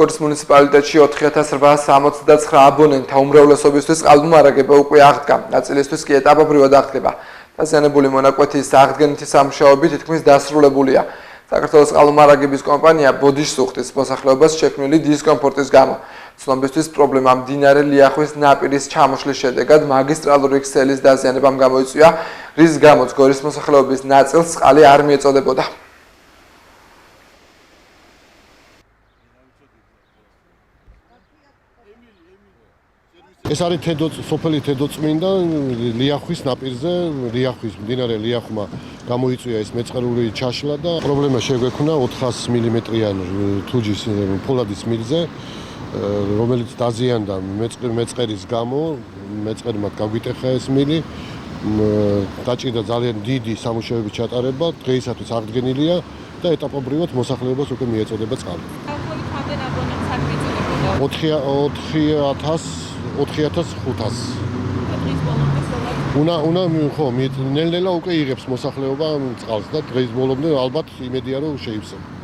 გორის მუნიციპალიტეტში 4869 აბონენტთა უმრავლესობისთვის წყალმომარაგება უკვე აღდგა, ნაწილისთვის კი ეტაპობრივად აღდგება. დაზიანებული მონაკვეთის აღდგენითი სამუშაოები თითქმის დასრულებულია. საქართველოს წყალმომარაგების კომპანია ბოდიშს უხდის მოსახლეობას შექმნილი დისკომფორტის გამო. ცნობისთვის პრობლემა მდინარე ლიახვის ნაპირის ჩამოშლის შედეგად მაგისტრალური ქსელის დაზიანებამ გამოიწვია, რის გამოც გორის მოსახლეობის ნაწილს წყალი არ მიეწოდებოდა. ეს არის სოფელი თედოწმინდა ლიახვის ნაპირზე, მდინარე ლიახვმა გამოიწვია ეს მეწყერული ჩაშლა და პრობლემა შეგვექნა 400 მმ-იან თუჯის ფოლადის მილზე, რომელიც დაზიანდა მეწყერის გამო, მეწყერმა გაგვიტეხა ეს მილი, დაჭირდა ძალიან დიდი სამუშაოების ჩატარება, დღეისათვის აღდგენილია და ეტაპობრივად მოსახლეობას უკვე მიეწოდება წყალი. 4500. ხო, ნელ-ნელა უკვე იღებს მოსახლეობა წყალს და დღის ბოლომდე ალბათ იმედია რომ შეივსება.